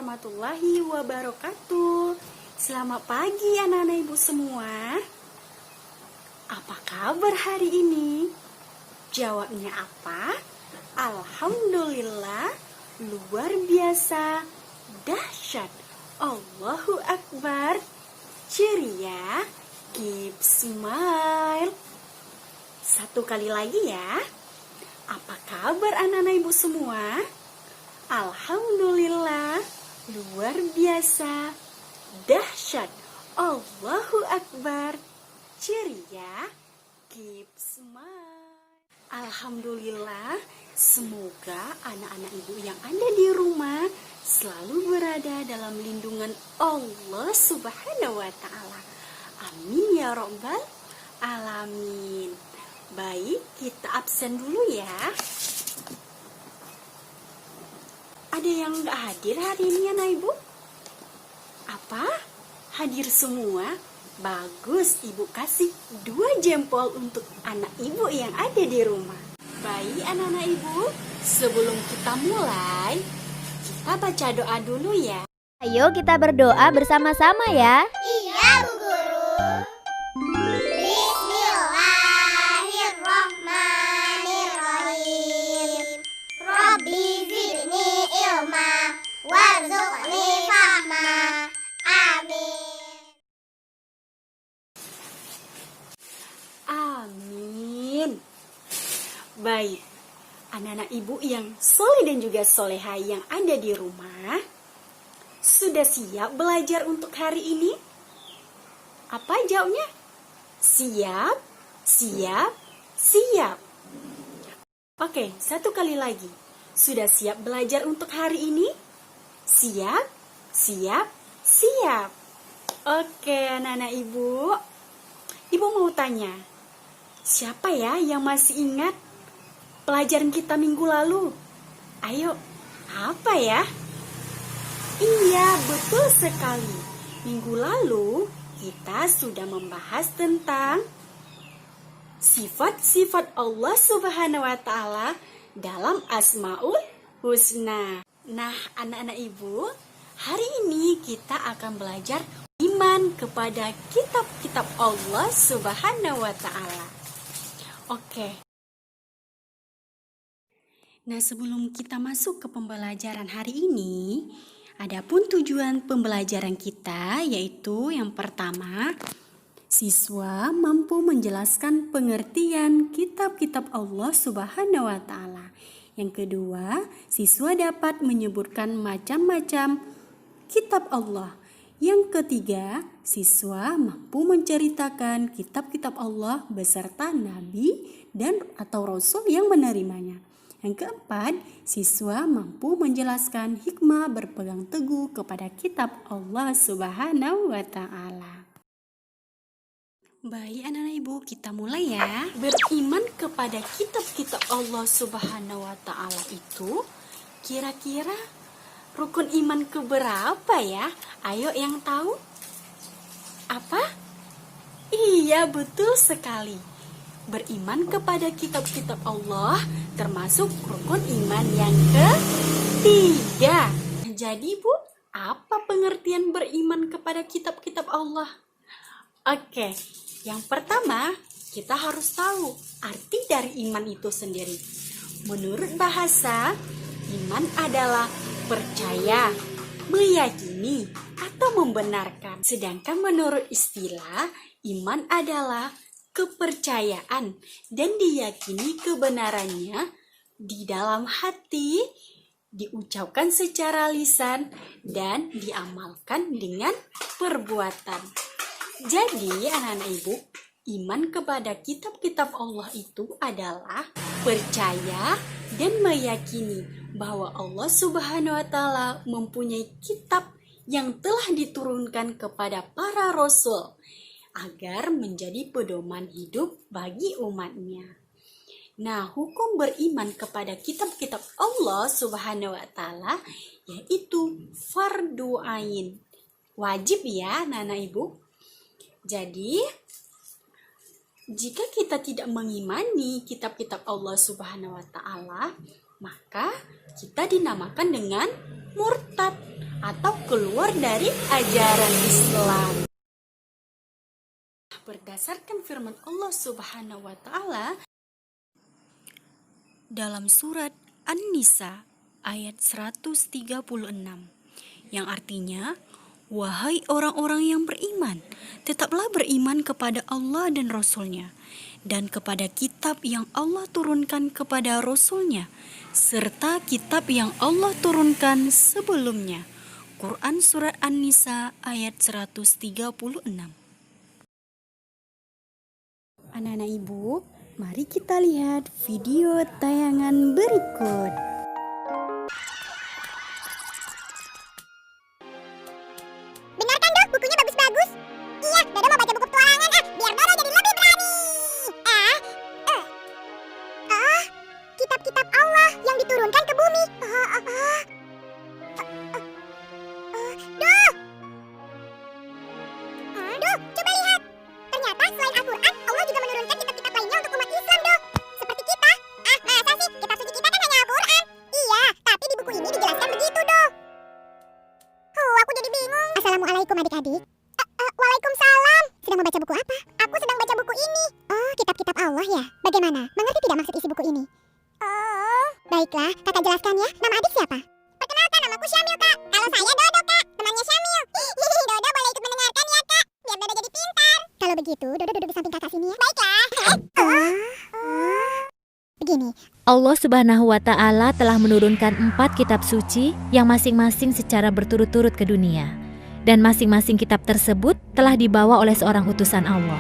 warahmatullahi wabarakatuh. Selamat pagi anak-anak ibu semua. Apa kabar hari ini? Jawabnya apa? Alhamdulillah, luar biasa, dahsyat, Allahu Akbar. Ceria, keep smile. Satu kali lagi ya. Apa kabar anak-anak ibu semua? Alhamdulillah, luar biasa, dahsyat, Allahu Akbar. Ceria, keep smile. Alhamdulillah, semoga anak-anak ibu yang ada di rumah selalu berada dalam lindungan Allah Subhanahu wa Ta'ala. Amin ya Rabbal Alamin. Baik, kita absen dulu ya. Ada yang nggak hadir hari ini anak ibu? Apa? Hadir semua? Bagus, ibu kasih 2 jempol untuk anak ibu yang ada di rumah. Baik anak-anak ibu, sebelum kita mulai, kita baca doa dulu ya. Ayo kita berdoa bersama-sama ya. Iya Bu Guru. Bismillahirrahmanirrahim. Rabbi zidni ilma warzuqni fahma. Amin. Amin. Baik, anak-anak ibu yang soleh dan juga soleha yang ada di rumah, sudah siap belajar untuk hari ini? Apa jawabnya? Siap, siap, siap. Oke, satu kali lagi. Sudah siap belajar untuk hari ini? Siap, siap, siap. Oke, anak-anak ibu. Ibu mau tanya, siapa ya yang masih ingat pelajaran kita minggu lalu? Ayo, apa ya? Iya, betul sekali. Minggu lalu kita sudah membahas tentang sifat-sifat Allah Subhanahu wa Ta'ala dalam Asmaul Husna. Nah, anak-anak ibu, hari ini kita akan belajar iman kepada kitab-kitab Allah Subhanahu wa Ta'ala. Oke. Nah, sebelum kita masuk ke pembelajaran hari ini, adapun tujuan pembelajaran kita yaitu yang pertama, siswa mampu menjelaskan pengertian kitab-kitab Allah Subhanahu wa Ta'ala. Yang kedua, siswa dapat menyebutkan macam-macam kitab Allah. Yang ketiga, siswa mampu menceritakan kitab-kitab Allah beserta nabi dan atau rasul yang menerimanya. Yang keempat, siswa mampu menjelaskan hikmah berpegang teguh kepada kitab Allah Subhanahu wa Ta'ala. Baik anak-anak ibu, kita mulai ya. Beriman kepada kitab-kitab Allah Subhanahu wa Ta'ala itu kira-kira rukun iman keberapa ya? Ayo yang tahu? Apa? Iya, betul sekali. Beriman kepada kitab-kitab Allah termasuk rukun iman yang ketiga. Jadi Bu, apa pengertian beriman kepada kitab-kitab Allah? Oke, yang pertama kita harus tahu arti dari iman itu sendiri. Menurut bahasa, iman adalah percaya, meyakini, atau membenarkan. Sedangkan menurut istilah, iman adalah kepercayaan dan diyakini kebenarannya di dalam hati, diucapkan secara lisan, dan diamalkan dengan perbuatan. Jadi anak-anak ibu, iman kepada kitab-kitab Allah itu adalah percaya dan meyakini bahwa Allah Subhanahu wa Ta'ala mempunyai kitab yang telah diturunkan kepada para rasul agar menjadi pedoman hidup bagi umatnya. Nah, hukum beriman kepada kitab-kitab Allah Subhanahu wa Ta'ala yaitu fardu ain. Wajib ya, anak-anak ibu. Jadi, jika kita tidak mengimani kitab-kitab Allah Subhanahu wa Ta'ala, maka kita dinamakan dengan murtad atau keluar dari ajaran Islam. Berdasarkan firman Allah Subhanahu wa taala dalam surat An-Nisa ayat 136 yang artinya, wahai orang-orang yang beriman, tetaplah beriman kepada Allah dan Rasul-Nya dan kepada kitab yang Allah turunkan kepada Rasul-Nya serta kitab yang Allah turunkan sebelumnya. Quran surat An-Nisa ayat 136. Anak-anak ibu, mari kita lihat video tayangan berikut. Benarkan dok, bukunya bagus-bagus. Iya, Dodo mau baca buku petualangan biar Dodo jadi lebih berani. Kitab-kitab Allah yang diturunkan ke bumi. Duh, coba lihat. Ternyata selain Al-Quran, Allah juga menurunkan kitab-kitab lainnya untuk umat Islam, Duh. Seperti kita. Masa sih? Kitab suci kita kan hanya Al-Quran. Iya, tapi di buku ini dijelaskan begitu, Duh. Aku jadi bingung. Assalamualaikum adik-adik. Waalaikumsalam. Sedang membaca buku apa? Aku sedang baca buku ini. Oh, kitab-kitab Allah ya? Bagaimana? Mengerti tidak maksud isi buku ini? Oh. Baiklah, kakak jelaskan ya. Nama adik siapa? Perkenalkan, namaku Syamil, Kak. Kalau saya Dodo, Kak. Temannya Syamil. Dodo boleh ikut mendengarkan ya, Kak. Biar Dodo jadi pintar. Kalau begitu, Dodo duduk di samping kakak sini ya. Baiklah. Begini. Allah Subhanahu wa Ta'ala telah menurunkan 4 kitab suci yang masing-masing secara berturut-turut ke dunia. Dan masing-masing kitab tersebut telah dibawa oleh seorang utusan Allah.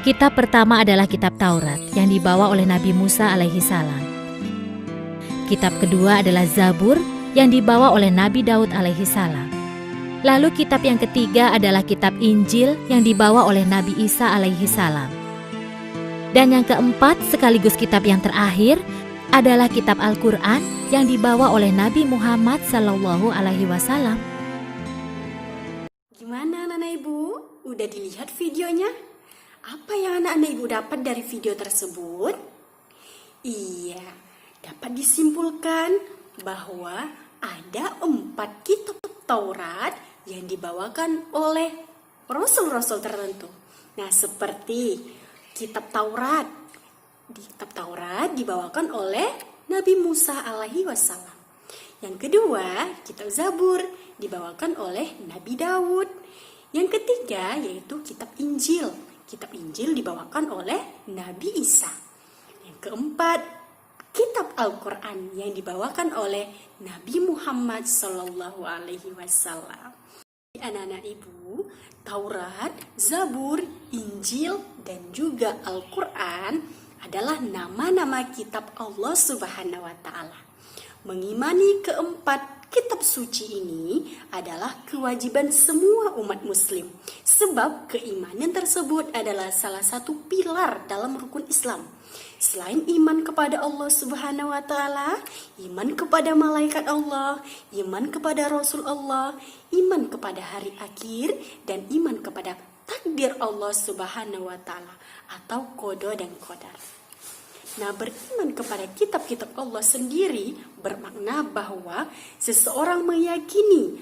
Kitab pertama adalah kitab Taurat yang dibawa oleh Nabi Musa alaihi salam. Kitab kedua adalah Zabur yang dibawa oleh Nabi Daud alaihi salam. Lalu kitab yang ketiga adalah kitab Injil yang dibawa oleh Nabi Isa alaihi salam. Dan yang keempat sekaligus kitab yang terakhir adalah kitab Al-Quran yang dibawa oleh Nabi Muhammad sallallahu alaihi wasallam. Gimana anak-anak ibu? Udah dilihat videonya? Apa yang anak-anak ibu dapat dari video tersebut? Iya, dapat disimpulkan bahwa ada 4 kitab Taurat yang dibawakan oleh rasul-rasul tertentu. Nah, seperti kitab Taurat. Kitab Taurat dibawakan oleh Nabi Musa alaihi wasallam. Yang kedua, kitab Zabur dibawakan oleh Nabi Daud. Yang ketiga yaitu kitab Injil. Kitab Injil dibawakan oleh Nabi Isa. Yang keempat, kitab Al-Quran yang dibawakan oleh Nabi Muhammad sallallahu alaihi wasallam. Anak-anak ibu, Taurat, Zabur, Injil, dan juga Al-Quran adalah nama-nama kitab Allah Subhanahu wa Ta'ala. Mengimani keempat kitab suci ini adalah kewajiban semua umat muslim, sebab keimanan tersebut adalah salah satu pilar dalam rukun Islam. Selain iman kepada Allah Subhanahu wa Ta'ala, iman kepada malaikat Allah, iman kepada Rasul Allah, iman kepada hari akhir, dan iman kepada takdir Allah Subhanahu wa Ta'ala atau qada dan qadar. Nah, beriman kepada kitab-kitab Allah sendiri bermakna bahwa seseorang meyakini,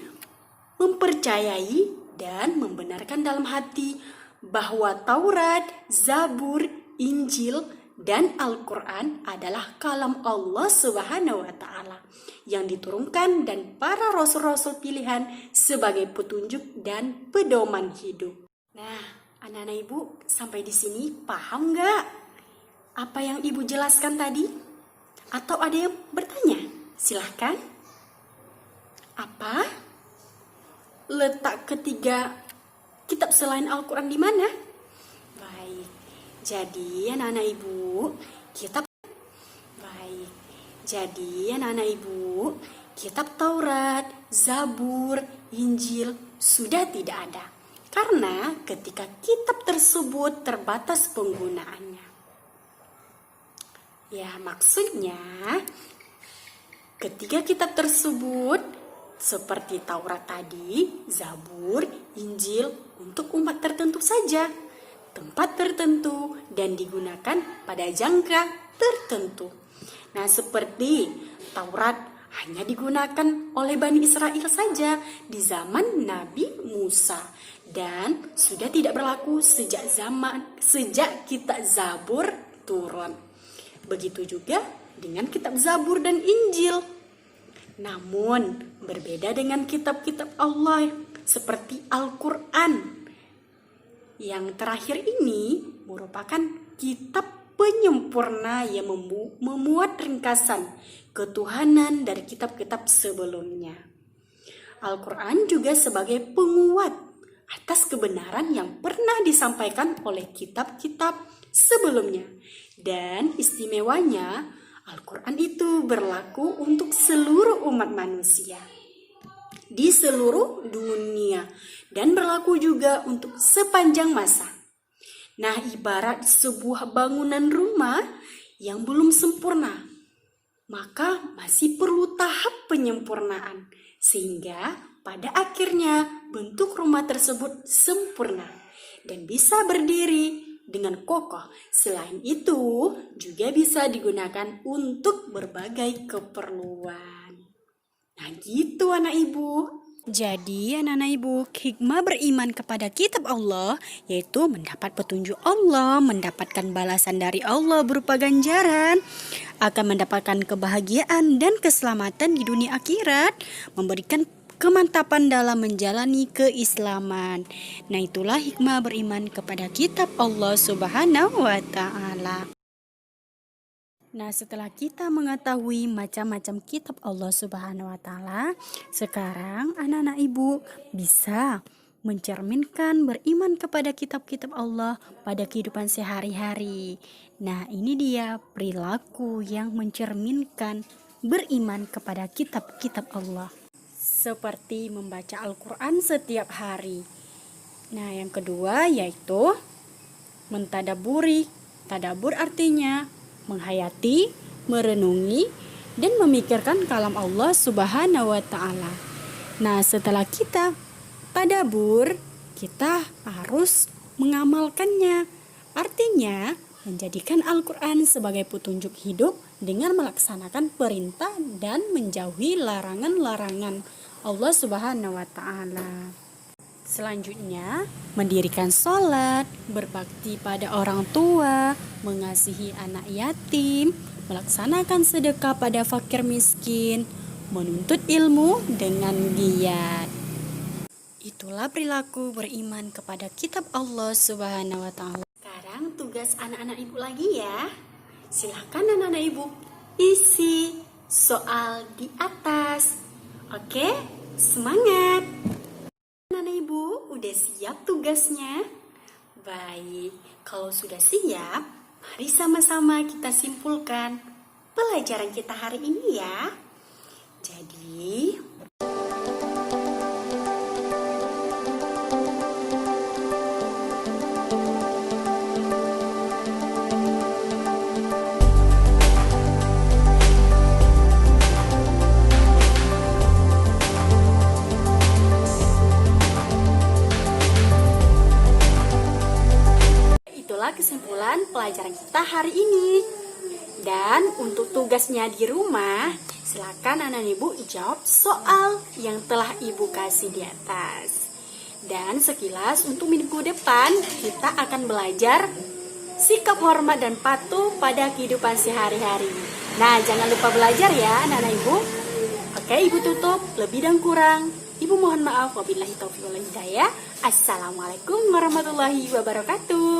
mempercayai, dan membenarkan dalam hati bahwa Taurat, Zabur, Injil, dan Al-Quran adalah kalam Allah Subhanahu wa Ta'ala yang diturunkan dan para rasul-rasul pilihan sebagai petunjuk dan pedoman hidup. Nah, anak-anak ibu sampai di sini paham nggak apa yang ibu jelaskan tadi? Atau ada yang bertanya? Silahkan. Apa? Letak ketiga kitab selain Al-Quran di mana? Baik. Jadi anak-anak ibu, kitab kitab Taurat, Zabur, Injil sudah tidak ada. Karena ketika kitab tersebut terbatas penggunaannya. Ya, maksudnya ketiga kitab tersebut seperti Taurat tadi, Zabur, Injil untuk umat tertentu saja, tempat tertentu, dan digunakan pada jangka tertentu. Nah, seperti Taurat hanya digunakan oleh Bani Israel saja di zaman Nabi Musa dan sudah tidak berlaku sejak kitab Zabur turun. Begitu juga dengan kitab Zabur dan Injil. Namun berbeda dengan kitab-kitab Allah seperti Al-Quran. Yang terakhir ini merupakan kitab penyempurna yang memuat ringkasan ketuhanan dari kitab-kitab sebelumnya. Al-Quran juga sebagai penguat atas kebenaran yang pernah disampaikan oleh kitab-kitab sebelumnya. Dan istimewanya, Al-Quran itu berlaku untuk seluruh umat manusia di seluruh dunia dan berlaku juga untuk sepanjang masa. Nah, ibarat sebuah bangunan rumah yang belum sempurna, maka masih perlu tahap penyempurnaan sehingga pada akhirnya bentuk rumah tersebut sempurna dan bisa berdiri dengan kokoh. Selain itu, juga bisa digunakan untuk berbagai keperluan. Nah, gitu anak ibu. Jadi anak-anak ibu, hikmah beriman kepada kitab Allah yaitu mendapat petunjuk Allah, mendapatkan balasan dari Allah berupa ganjaran, akan mendapatkan kebahagiaan dan keselamatan di dunia akhirat, memberikan kemantapan dalam menjalani keislaman. Nah, itulah hikmah beriman kepada kitab Allah Subhanahu wa Ta'ala. Nah, setelah kita mengetahui macam-macam kitab Allah Subhanahu wa Ta'ala, sekarang anak-anak ibu bisa mencerminkan beriman kepada kitab-kitab Allah pada kehidupan sehari-hari. Nah, ini dia perilaku yang mencerminkan beriman kepada kitab-kitab Allah. Seperti membaca Al-Quran setiap hari. Nah, yang kedua yaitu mentadaburi. Tadabur artinya menghayati, merenungi, dan memikirkan kalam Allah Subhanahu wa Ta'ala. Nah, setelah kita tadabur, kita harus mengamalkannya. Artinya, menjadikan Al-Quran sebagai petunjuk hidup dengan melaksanakan perintah dan menjauhi larangan-larangan Allah Subhanahu wa Ta'ala. Selanjutnya, mendirikan sholat, berbakti pada orang tua, mengasihi anak yatim, melaksanakan sedekah pada fakir miskin, menuntut ilmu dengan giat. Itulah perilaku beriman kepada kitab Allah Subhanahu wa Ta'ala. Sekarang tugas anak-anak ibu lagi ya. Silakan anak-anak ibu isi soal di atas. Oke, semangat. Anak-anak ibu udah siap tugasnya? Baik, kalau sudah siap, mari sama-sama kita simpulkan pelajaran kita hari ini ya. Jadi, kesimpulan pelajaran kita hari ini. Dan untuk tugasnya di rumah, silakan anak ibu jawab soal yang telah ibu kasih di atas. Dan sekilas untuk minggu depan kita akan belajar sikap hormat dan patuh pada kehidupan sehari-hari. Nah, jangan lupa belajar ya anak-anak ibu. Oke, ibu tutup, lebih dan kurang ibu mohon maaf. Wabillahi taufiq wal hidayah. Assalamualaikum warahmatullahi wabarakatuh.